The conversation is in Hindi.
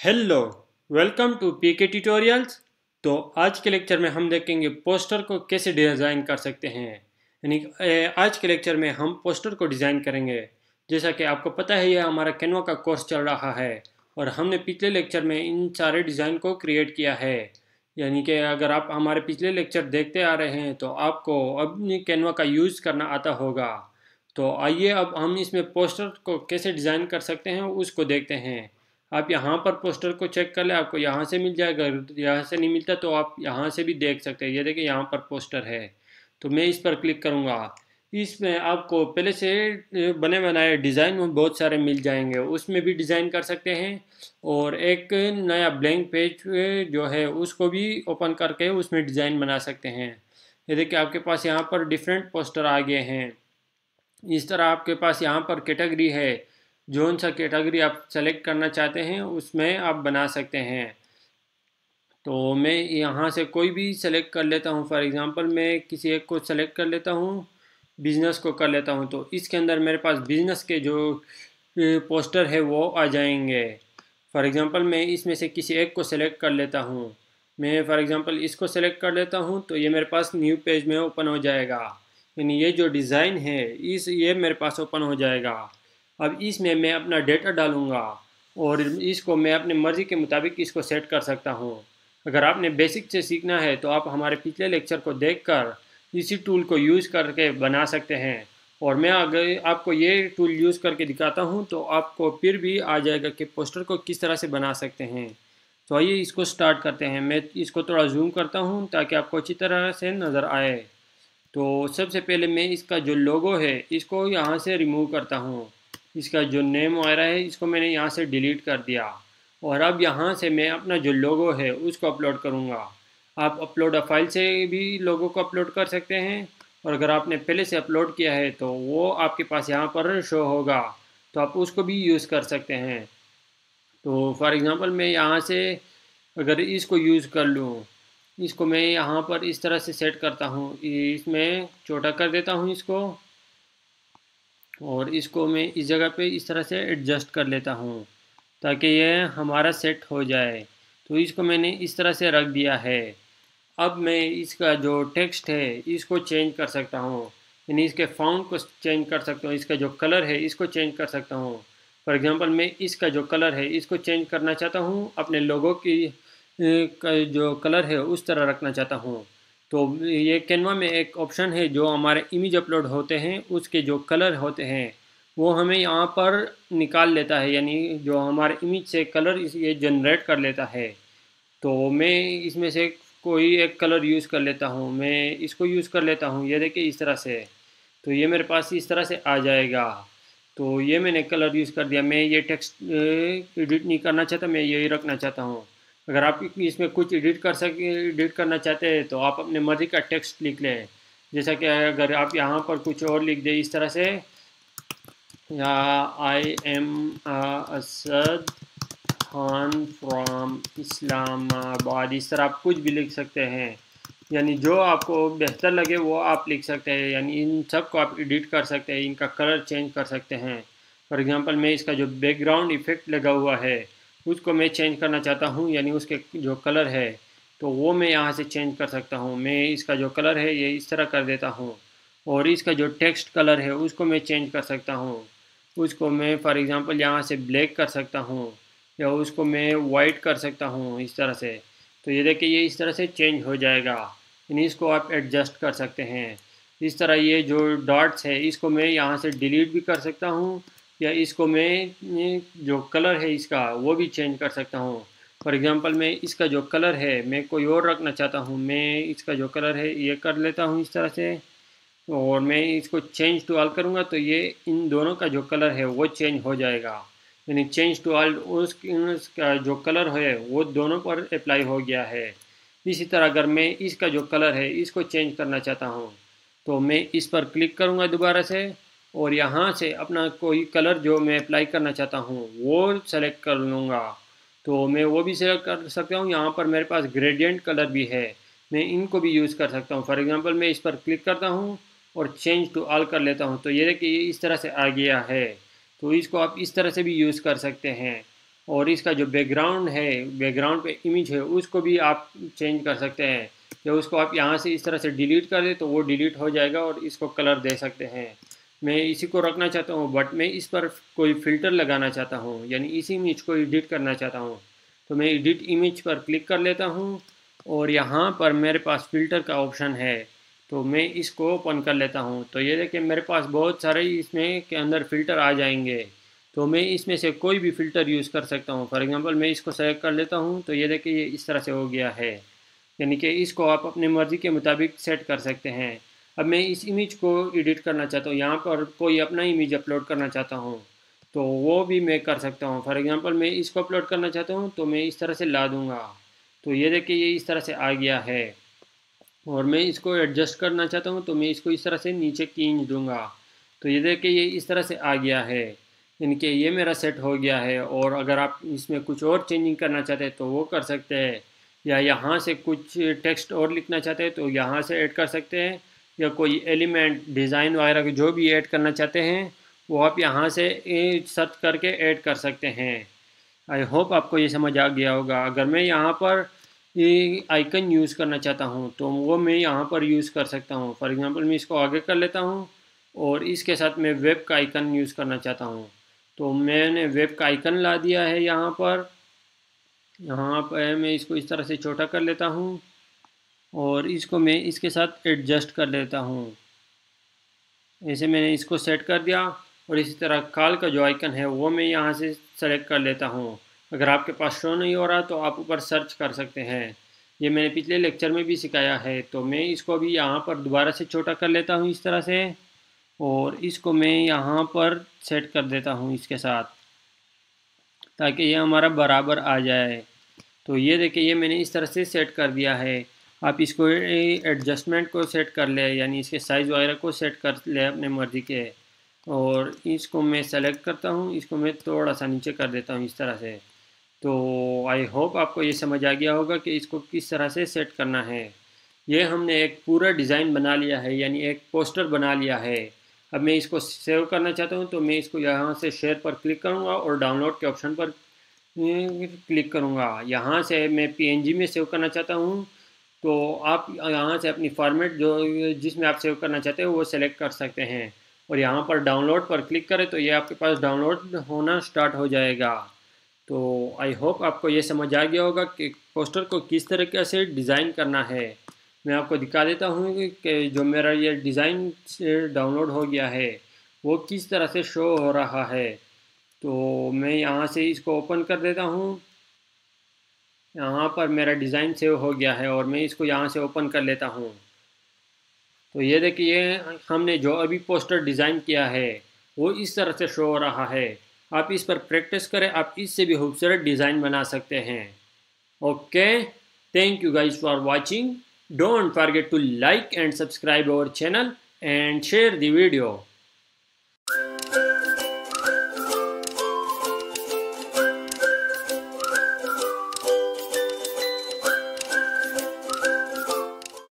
Hello, welcome to PK tutorials. तो आज के लेक्चर में हम देखेंगे पोस्टर को कैसे डिज़ाइन कर सकते हैं। आज के लेक्चर में हम पोस्टर को डिज़ाइन करेंगे। जैसा कि आपको पता है, यह हमारा कैनवा का कोर्स चल रहा है और हमने पिछले लेक्चर में इन सारे डिज़ाइन को क्रिएट किया है। यानी कि अगर आप हमारे पिछले लेक्चर देखते आ रहे हैं तो आपको अपनी कैनवा का यूज़ करना आता होगा। तो आइए अब हम इसमें पोस्टर को कैसे डिज़ाइन कर सकते हैं उसको देखते हैं। आप यहाँ पर पोस्टर को चेक कर ले, आपको यहाँ से मिल जाएगा। यहाँ से नहीं मिलता तो आप यहाँ से भी देख सकते हैं। ये देखिए यहाँ पर पोस्टर है, तो मैं इस पर क्लिक करूँगा। इसमें आपको पहले से बने बनाए डिज़ाइन में बहुत सारे मिल जाएंगे, उसमें भी डिज़ाइन कर सकते हैं। और एक नया ब्लैंक पेज जो है उसको भी ओपन करके उसमें डिज़ाइन बना सकते हैं। ये देखिए आपके पास यहाँ पर डिफरेंट पोस्टर आ गए हैं। इस तरह आपके पास यहाँ पर कैटेगरी है, जोन सा कैटेगरी आप सेलेक्ट करना चाहते हैं उसमें आप बना सकते हैं। तो मैं यहाँ से कोई भी सेलेक्ट कर लेता हूँ। फॉर एग्ज़ाम्पल मैं किसी एक को सेलेक्ट कर लेता हूँ, बिज़नेस को कर लेता हूँ। तो इसके अंदर मेरे पास बिज़नेस के जो पोस्टर है वो आ जाएंगे। फॉर एग्ज़ाम्पल मैं इसमें से किसी एक को सेलेक्ट कर लेता हूँ। मैं फॉर एग्ज़ाम्पल इसको सेलेक्ट कर लेता हूँ, तो ये मेरे पास न्यू पेज में ओपन हो जाएगा। यानी ये जो डिज़ाइन है ये मेरे पास ओपन हो जाएगा। अब इसमें मैं अपना डेटा डालूँगा और इसको मैं अपनी मर्ज़ी के मुताबिक इसको सेट कर सकता हूँ। अगर आपने बेसिक से सीखना है तो आप हमारे पिछले लेक्चर को देखकर इसी टूल को यूज़ करके बना सकते हैं। और मैं अगर आपको ये टूल यूज़ करके दिखाता हूँ तो आपको फिर भी आ जाएगा कि पोस्टर को किस तरह से बना सकते हैं। तो आइए इसको स्टार्ट करते हैं। मैं इसको थोड़ा जूम करता हूँ ताकि आपको अच्छी तरह से नज़र आए। तो सबसे पहले मैं इसका जो लोगो है इसको यहाँ से रिमूव करता हूँ। इसका जो नेम आ रहा है इसको मैंने यहाँ से डिलीट कर दिया। और अब यहाँ से मैं अपना जो लोगो है उसको अपलोड करूँगा। आप अपलोड अ फाइल से भी लोगो को अपलोड कर सकते हैं, और अगर आपने पहले से अपलोड किया है तो वो आपके पास यहाँ पर शो होगा, तो आप उसको भी यूज़ कर सकते हैं। तो फॉर एग्ज़ाम्पल मैं यहाँ से अगर इसको यूज़ कर लूँ, इसको मैं यहाँ पर इस तरह से सेट करता हूँ, इसमें छोटा कर देता हूँ इसको, और इसको मैं इस जगह पे इस तरह से एडजस्ट कर लेता हूँ ताकि ये हमारा सेट हो जाए। तो इसको मैंने इस तरह से रख दिया है। अब मैं इसका जो टेक्स्ट है इसको चेंज कर सकता हूँ, यानी इसके फ़ॉन्ट को चेंज कर सकता हूँ, इसका जो कलर है इसको चेंज कर सकता हूँ। फॉर एग्ज़ाम्पल मैं इसका जो कलर है इसको चेंज करना चाहता हूँ, अपने लोगों की का जो कलर है उस तरह रखना चाहता हूँ। तो ये कैनवा में एक ऑप्शन है जो हमारे इमेज अपलोड होते हैं उसके जो कलर होते हैं वो हमें यहाँ पर निकाल लेता है, यानी जो हमारे इमेज से कलर ये जनरेट कर लेता है। तो मैं इसमें से कोई एक कलर यूज़ कर लेता हूँ, मैं इसको यूज़ कर लेता हूँ। ये देखिए इस तरह से, तो ये मेरे पास इस तरह से आ जाएगा। तो ये मैंने कलर यूज़ कर दिया। मैं ये टेक्स्ट एडिट नहीं करना चाहता, मैं यही रखना चाहता हूँ। अगर आप इसमें कुछ एडिट करना चाहते हैं तो आप अपने मर्ज़ी का टेक्स्ट लिख लें। जैसा कि अगर आप यहाँ पर कुछ और लिख दें इस तरह से, या I am Asad Khan from Islamabad, इस तरह आप कुछ भी लिख सकते हैं। यानी जो आपको बेहतर लगे वो आप लिख सकते हैं। यानी इन सब को आप एडिट कर सकते हैं, इनका कलर चेंज कर सकते हैं। फॉर एग्ज़ाम्पल मैं इसका जो बैकग्राउंड इफ़ेक्ट लगा हुआ है उसको मैं चेंज करना चाहता हूँ, यानी उसके जो कलर है तो वो मैं यहाँ से चेंज कर सकता हूँ। मैं इसका जो कलर है ये इस तरह कर देता हूँ, और इसका जो टेक्स्ट कलर है उसको मैं चेंज कर सकता हूँ। उसको मैं फॉर एग्ज़ाम्पल यहाँ से ब्लैक कर सकता हूँ, या उसको मैं वाइट कर सकता हूँ इस तरह से। तो ये देखिए ये इस तरह से चेंज हो जाएगा, यानी इसको आप एडजस्ट कर सकते हैं। इस तरह ये जो डॉट्स है इसको मैं यहाँ से डिलीट भी कर सकता हूँ, या इसको मैं ये जो कलर है इसका वो भी चेंज कर सकता हूँ। फॉर एग्ज़ाम्पल मैं इसका जो कलर है मैं कोई और रखना चाहता हूँ, मैं इसका जो कलर है ये कर लेता हूँ इस तरह से, और मैं इसको चेंज टू ऑल करूँगा तो ये इन दोनों का जो कलर है वो चेंज हो जाएगा। यानी चेंज टू ऑल उसका जो कलर है वो दोनों पर अप्लाई हो गया है। इसी तरह अगर मैं इसका जो कलर है इसको चेंज करना चाहता हूँ तो मैं इस पर क्लिक करूँगा दोबारा से, और यहाँ से अपना कोई कलर जो मैं अप्लाई करना चाहता हूँ वो सेलेक्ट कर लूँगा। तो मैं वो भी सेलेक्ट कर सकता हूँ। यहाँ पर मेरे पास ग्रेडियंट कलर भी है, मैं इनको भी यूज़ कर सकता हूँ। फॉर एग्ज़ाम्पल मैं इस पर क्लिक करता हूँ और चेंज टू ऑल कर लेता हूँ, तो ये देखिए इस तरह से आ गया है। तो इसको आप इस तरह से भी यूज़ कर सकते हैं। और इसका जो बैकग्राउंड है, बैकग्राउंड पे इमेज है, उसको भी आप चेंज कर सकते हैं। या उसको आप यहाँ से इस तरह से डिलीट कर दें तो वो डिलीट हो जाएगा और इसको कलर दे सकते हैं। मैं इसी को रखना चाहता हूँ, बट मैं इस पर कोई फ़िल्टर लगाना चाहता हूँ, यानी इस इमेज को एडिट करना चाहता हूँ। तो मैं एडिट इमेज पर क्लिक कर लेता हूँ और यहाँ पर मेरे पास फ़िल्टर का ऑप्शन है, तो मैं इसको ओपन कर लेता हूँ। तो ये देखिए मेरे पास बहुत सारे इसमें के अंदर फ़िल्टर आ जाएंगे। तो मैं इसमें से कोई भी फ़िल्टर यूज़ कर सकता हूँ। फॉर एग्जांपल मैं इसको सेलेक्ट कर लेता हूँ, तो ये देखिए ये इस तरह से हो गया है। यानी कि इसको आप अपनी मर्ज़ी के मुताबिक सेट कर सकते हैं। अब मैं इस इमेज को एडिट करना चाहता हूँ, यहाँ पर कोई अपना इमेज अपलोड करना चाहता हूँ, तो वो भी मैं कर सकता हूँ। फॉर एग्जांपल मैं इसको अपलोड करना चाहता हूँ, तो मैं इस तरह से ला दूँगा। तो ये देखिए ये इस तरह से आ गया है। और मैं इसको एडजस्ट करना चाहता हूँ, तो मैं इसको इस तरह से नीचे खींच दूँगा। तो ये देखिए ये इस तरह से आ गया है, यानी कि ये मेरा सेट हो गया है। और अगर आप इसमें कुछ और चेंजिंग करना चाहते हैं तो वो कर सकते हैं, या यहाँ से कुछ टेक्स्ट और लिखना चाहते हैं तो यहाँ से ऐड कर सकते हैं, या कोई एलिमेंट डिज़ाइन वगैरह जो भी ऐड करना चाहते हैं वो आप यहाँ से सर्च करके ऐड कर सकते हैं। आई होप आपको ये समझ आ गया होगा। अगर मैं यहाँ पर ये आइकन यूज़ करना चाहता हूँ तो वो मैं यहाँ पर यूज़ कर सकता हूँ। फॉर एग्जांपल मैं इसको आगे कर लेता हूँ और इसके साथ मैं वेब का आइकन यूज़ करना चाहता हूँ, तो मैंने वेब का आइकन ला दिया है यहाँ पर। यहाँ पर मैं इसको इस तरह से छोटा कर लेता हूँ और इसको मैं इसके साथ एडजस्ट कर लेता हूँ। ऐसे मैंने इसको सेट कर दिया। और इसी तरह कॉल का जो आइकन है वो मैं यहाँ से सेलेक्ट कर लेता हूँ। अगर आपके पास शो नहीं हो रहा तो आप ऊपर सर्च कर सकते हैं। ये मैंने पिछले लेक्चर में भी सिखाया है। तो मैं इसको भी यहाँ पर दोबारा से छोटा कर लेता हूँ इस तरह से, और इसको मैं यहाँ पर सेट कर देता हूँ इसके साथ, ताकि ये हमारा बराबर आ जाए। तो ये देखिए ये मैंने इस तरह से सेट कर दिया है। आप इसको एडजस्टमेंट को सेट कर ले, यानी इसके साइज़ वगैरह को सेट कर ले अपने मर्ज़ी के। और इसको मैं सेलेक्ट करता हूँ, इसको मैं थोड़ा सा नीचे कर देता हूँ इस तरह से। तो आई होप आपको ये समझ आ गया होगा कि इसको किस तरह से सेट करना है। ये हमने एक पूरा डिज़ाइन बना लिया है, यानी एक पोस्टर बना लिया है। अब मैं इसको सेव करना चाहता हूँ, तो मैं इसको यहाँ से शेयर पर क्लिक करूँगा और डाउनलोड के ऑप्शन पर क्लिक करूँगा। यहाँ से मैं पीएनजी में सेव करना चाहता हूँ, तो आप यहाँ से अपनी फॉर्मेट जो जिसमें आप सेव करना चाहते हो वो सेलेक्ट कर सकते हैं। और यहाँ पर डाउनलोड पर क्लिक करें तो ये आपके पास डाउनलोड होना स्टार्ट हो जाएगा। तो आई होप आपको ये समझ आ गया होगा कि पोस्टर को किस तरीके से डिज़ाइन करना है। मैं आपको दिखा देता हूँ कि जो मेरा ये डिज़ाइन से डाउनलोड हो गया है वो किस तरह से शो हो रहा है। तो मैं यहाँ से इसको ओपन कर देता हूँ। यहाँ पर मेरा डिज़ाइन सेव हो गया है और मैं इसको यहाँ से ओपन कर लेता हूँ। तो ये देखिए हमने जो अभी पोस्टर डिज़ाइन किया है वो इस तरह से शो हो रहा है। आप इस पर प्रैक्टिस करें, आप इससे भी खूबसूरत डिज़ाइन बना सकते हैं। Okay, thank you guys for watching. Don't forget to like and subscribe our channel and share the video.